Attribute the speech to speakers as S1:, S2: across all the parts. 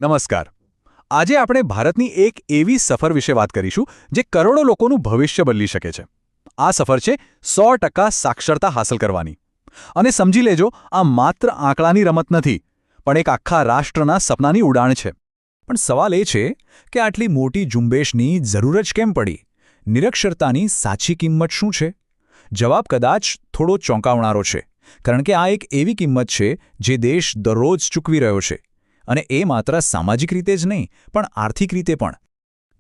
S1: નમસ્કાર. આજે આપણે ભારતની એક એવી સફર વિશે વાત કરીશું જે કરોડો લોકોનું ભવિષ્ય બદલી શકે છે. આ સફર છે 100% સાક્ષરતા હાંસલ કરવાની. અને સમજી લેજો, આ માત્ર આંકડાની રમત નથી, પણ એક આખા રાષ્ટ્રના સપનાની ઉડાણ છે.
S2: પણ સવાલ એ છે કે આટલી મોટી ઝુંબેશની જરૂર જ કેમ પડી? નિરક્ષરતાની સાચી કિંમત શું છે? જવાબ કદાચ થોડો ચોંકાવનારો છે, કારણ કે આ એક એવી કિંમત છે જે દેશ દરરોજ ચૂકવી રહ્યો છે. અને એ માત્ર સામાજિક રીતે જ નહીં, પણ આર્થિક રીતે પણ.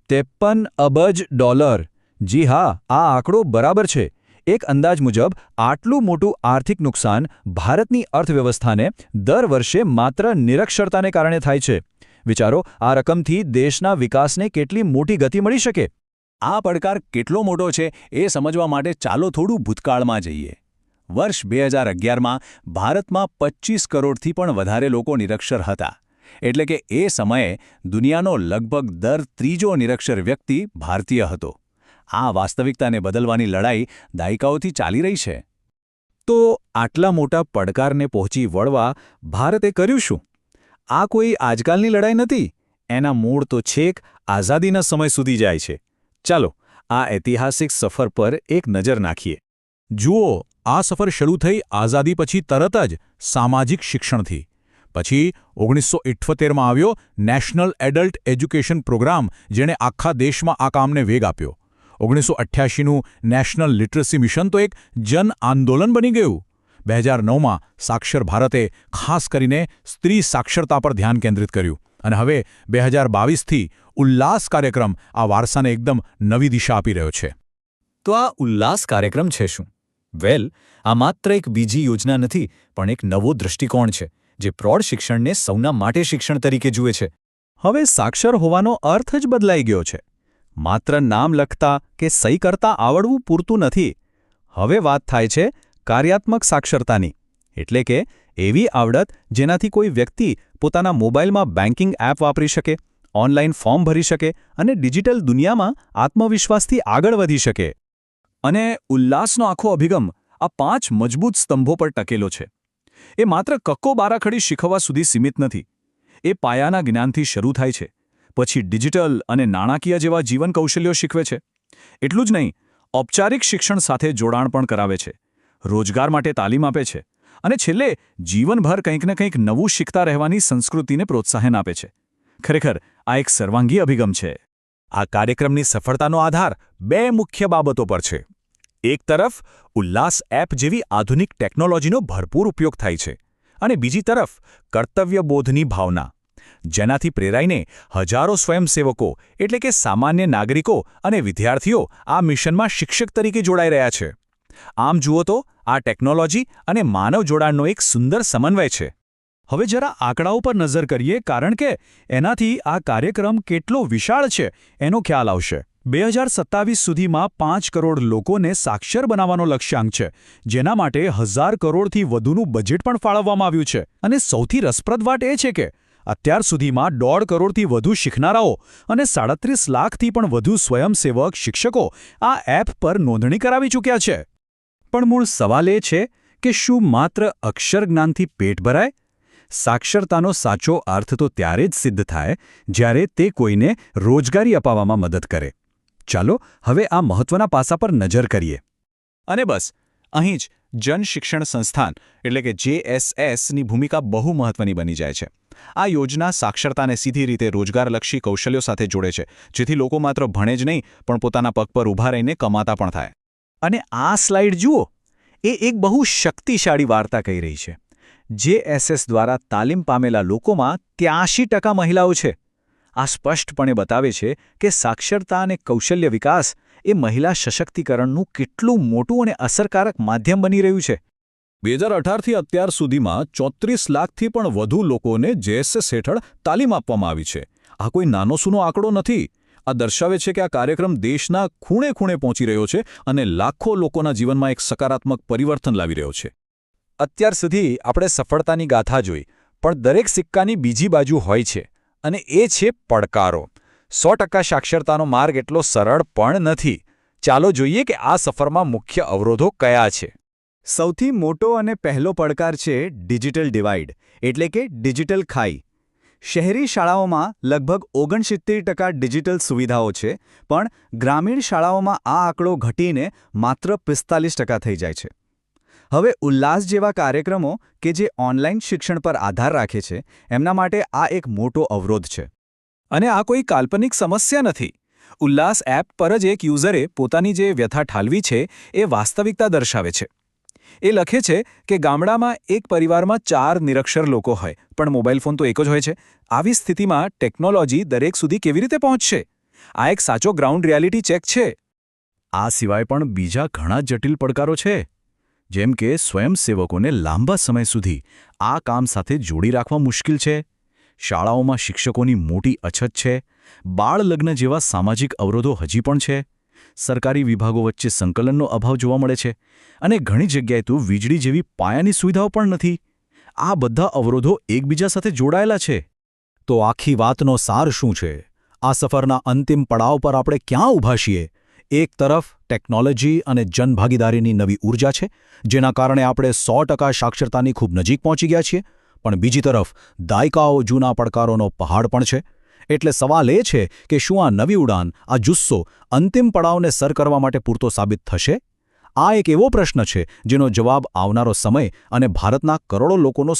S2: $53 અબજ. જી હા, આ આંકડો બરાબર છે. એક અંદાજ મુજબ આટલું મોટું આર્થિક નુકસાન ભારતની અર્થવ્યવસ્થાને દર વર્ષે માત્ર નિરક્ષરતાને કારણે થાય છે. વિચારો, આ રકમથી દેશના વિકાસને કેટલી મોટી ગતિ મળી શકે.
S3: આ પડકાર કેટલો મોટો છે એ સમજવા માટે ચાલો થોડું ભૂતકાળમાં જઈએ. વર્ષ 2011માં ભારતમાં 25 કરોડથી પણ વધારે લોકો નિરક્ષર હતા. એટલે કે એ સમયે દુનિયાનો લગભગ દર ત્રીજો નિરક્ષર વ્યક્તિ ભારતીય હતો. આ વાસ્તવિકતાને બદલવાની લડાઈ દાયકાઓથી ચાલી રહી છે.
S2: તો આટલા મોટા પડકારને પહોંચી વળવા ભારતે કર્યું શું? આ કોઈ આજકાલની લડાઈ નથી. એના મૂળ તો છેક આઝાદીના સમય સુધી જાય છે. ચાલો, આ ઐતિહાસિક સફર પર એક નજર નાખીએ.
S4: જુઓ, આ સફર શરૂ થઈ આઝાદી પછી તરત જ સામાજિક શિક્ષણથી. પછી 1978માં આવ્યો નેશનલ એડલ્ટ એજ્યુકેશન પ્રોગ્રામ, જેણે આખા દેશમાં આ કામને વેગ આપ્યો. 1988નું નેશનલ લિટરસી મિશન તો એક જન આંદોલન બની ગયું. 2009માં સાક્ષર ભારતે ખાસ કરીને સ્ત્રી સાક્ષરતા પર ધ્યાન કેન્દ્રિત કર્યું. અને હવે 2022થી ઉલ્લાસ કાર્યક્રમ આ વારસાને એકદમ નવી દિશા આપી રહ્યો છે.
S2: તો આ ઉલ્લાસ કાર્યક્રમ છે શું? આ માત્ર એક બીજી યોજના નથી, પણ એક નવો દૃષ્ટિકોણ છે જે પ્રૌઢ શિક્ષણને સૌના માટે શિક્ષણ તરીકે જુએ છે.
S1: હવે સાક્ષર હોવાનો અર્થ જ બદલાઈ ગયો છે. માત્ર નામ લખતા કે સહી કરતા આવડવું પૂરતું નથી. હવે વાત થાય છે કાર્યાત્મક સાક્ષરતાની. એટલે કે એવી આવડત જેનાથી કોઈ વ્યક્તિ પોતાના મોબાઈલમાં બેન્કિંગ એપ વાપરી શકે, ઓનલાઈન ફોર્મ ભરી શકે અને ડિજિટલ દુનિયામાં આત્મવિશ્વાસથી આગળ વધી શકે.
S3: અને ઉલ્લાસનો આખો અભિગમ આ 5 મજબૂત સ્તંભો પર ટકેલો છે. એ માત્ર કક્કો બારાખડી શીખવવા સુધી સીમિત નથી. એ પાયાના જ્ઞાનથી શરૂ થાય છે, પછી ડિજિટલ અને નાણાકીય જેવા જીવન કૌશલ્યો શીખવે છે. એટલું જ નહીં, ઔપચારિક શિક્ષણ સાથે જોડાણ પણ કરાવે છે, રોજગાર માટે તાલીમ આપે છે, અને છેલ્લે જીવનભર કંઈક ને કંઈક નવું શીખતા રહેવાની સંસ્કૃતિને પ્રોત્સાહન આપે છે. ખરેખર આ એક સર્વાંગી અભિગમ છે.
S2: આ કાર્યક્રમની સફળતાનો આધાર 2 મુખ્ય બાબતો પર છે. એક તરફ ઉલ્લાસ એપ જેવી આધુનિક ટેકનોલોજીનો ભરપૂર ઉપયોગ થાય છે, અને બીજી તરફ કર્તવ્યબોધની ભાવના, જેનાથી પ્રેરાઈને હજારો સ્વયંસેવકો એટલે કે સામાન્ય નાગરિકો અને વિદ્યાર્થીઓ આ મિશનમાં શિક્ષક તરીકે જોડાઈ રહ્યા છે. આમ જુઓ તો આ ટેકનોલોજી અને માનવ જોડાણનો એક સુંદર સમન્વય છે.
S1: હવે જરા આંકડાઓ પર નજર કરીએ, કારણ કે એનાથી આ કાર્યક્રમ કેટલો વિશાળ છે એનો ખ્યાલ આવશે. 2027 સુધીમાં 5 કરોડ લોકોને સાક્ષર બનાવવાનો લક્ષ્યાંક છે, જેના માટે 1000 કરોડથી વધુનું બજેટ પણ ફાળવવામાં આવ્યું છે. અને સૌથી રસપ્રદ વાત એ છે કે અત્યાર સુધીમાં 1.5 કરોડથી વધુ શીખનારાઓ અને 37 લાખથી પણ વધુ સ્વયંસેવક શિક્ષકો આ એપ પર નોંધણી કરાવી ચૂક્યા છે. પણ મૂળ સવાલ એ છે કે શું માત્ર અક્ષર જ્ઞાનથી પેટ ભરાય? સાક્ષરતાનો સાચો અર્થ તો ત્યારે જ સિદ્ધ થાય જ્યારે તે કોઈને રોજગારી અપાવવામાં મદદ કરે. ચાલો હવે આ મહત્વના પાસા પર નજર કરીએ.
S3: અને બસ અહીં જ જન શિક્ષણ સંસ્થાન એટલે કે JSSની ભૂમિકા બહુ મહત્વની બની જાય છે. આ યોજના સાક્ષરતાને સીધી રીતે રોજગારલક્ષી કૌશલ્યો સાથે જોડે છે, જેથી લોકો માત્ર ભણે જ નહીં, પણ પોતાના પગ પર ઊભા રહીને કમાતા પણ થાય.
S1: અને આ સ્લાઇડ જુઓ, એ એક બહુ શક્તિશાળી વાર્તા કહી રહી છે. JSS દ્વારા તાલીમ પામેલા લોકોમાં 83% મહિલાઓ છે. આ સ્પષ્ટપણે બતાવે છે કે સાક્ષરતા અને કૌશલ્ય વિકાસ એ મહિલા સશક્તિકરણનું કેટલું મોટું અને અસરકારક માધ્યમ બની રહ્યું છે.
S4: 2018થી અત્યાર સુધીમાં 34 લાખથી પણ વધુ લોકોને JSS હેઠળ તાલીમ આપવામાં આવી છે. આ કોઈ નાનો સૂનો આંકડો નથી. આ દર્શાવે છે કે આ કાર્યક્રમ દેશના ખૂણે ખૂણે પહોંચી રહ્યો છે અને લાખો લોકોના જીવનમાં એક સકારાત્મક પરિવર્તન લાવી રહ્યો છે.
S2: અત્યાર સુધી આપણે સફળતાની ગાથા જોઈ, પણ દરેક સિક્કાની બીજી બાજુ હોય છે, અને એ છે પડકારો. 100% સાક્ષરતાનો માર્ગ એટલો સરળ પણ નથી. ચાલો જોઈએ કે આ સફરમાં મુખ્ય અવરોધો કયા છે.
S1: સૌથી મોટો અને પહેલો પડકાર છે ડિજિટલ ડિવાઇડ, એટલે કે ડિજિટલ ખાઈ.
S3: શહેરી શાળાઓમાં લગભગ 69% ડિજિટલ સુવિધાઓ છે, પણ ગ્રામીણ શાળાઓમાં આ આંકડો ઘટીને માત્ર 45% થઈ જાય છે. હવે ઉલ્લાસ જેવા કાર્યક્રમો કે જે ઓનલાઈન શિક્ષણ પર આધાર રાખે છે, એમના માટે આ એક મોટો અવરોધ છે.
S1: અને આ કોઈ કાલ્પનિક સમસ્યા નથી. ઉલ્લાસ એપ પર જ એક યુઝરે પોતાની જે વ્યથા ઠાલવી છે એ વાસ્તવિકતા દર્શાવે છે. એ લખે છે કે ગામડામાં એક પરિવારમાં 4 નિરક્ષર લોકો હોય, પણ મોબાઈલ ફોન તો એક જ હોય છે. આવી સ્થિતિમાં ટેકનોલોજી દરેક સુધી કેવી રીતે પહોંચશે? આ એક સાચો ગ્રાઉન્ડ રિયાલિટી ચેક છે.
S3: આ સિવાય પણ બીજા ઘણા જટિલ પડકારો છે, જેમ કે સ્વયંસેવકોને લાંબા સમય સુધી આ કામ સાથે જોડી રાખવા મુશ્કેલ છે, શાળાઓમાં શિક્ષકોની મોટી અછત છે, બાળ લગ્ન જેવા સામાજિક અવરોધો હજી પણ છે, સરકારી વિભાગો વચ્ચે સંકલનનો અભાવ જોવા મળે છે, અને ઘણી જગ્યાએ તો વીજળી જેવી પાયાની સુવિધાઓ પણ નથી. આ બધા અવરોધો એકબીજા સાથે જોડાયેલા છે.
S2: તો આખી વાતનો સાર શું છે? આ સફરના અંતિમ પડાવ પર આપણે ક્યાં ઊભા છીએ? એક તરફ ટેકનોલોજી અને જનભાગીદારીની નવી ઊર્જા છે, જેના કારણે આપણે 100% સાક્ષરતાની ખૂબ નજીક પહોંચી ગયા છીએ, પણ બીજી તરફ દાયકાઓ જૂના પડકારોનો પહાડ પણ છે. એટલે સવાલ એ છે કે શું આ નવી ઉડાન, આ જુસ્સો અંતિમ પડાવને સર કરવા માટે પૂરતો સાબિત થશે? આ એક એવો પ્રશ્ન છે જેનો જવાબ આવનારો સમય અને ભારતના કરોડો લોકોનો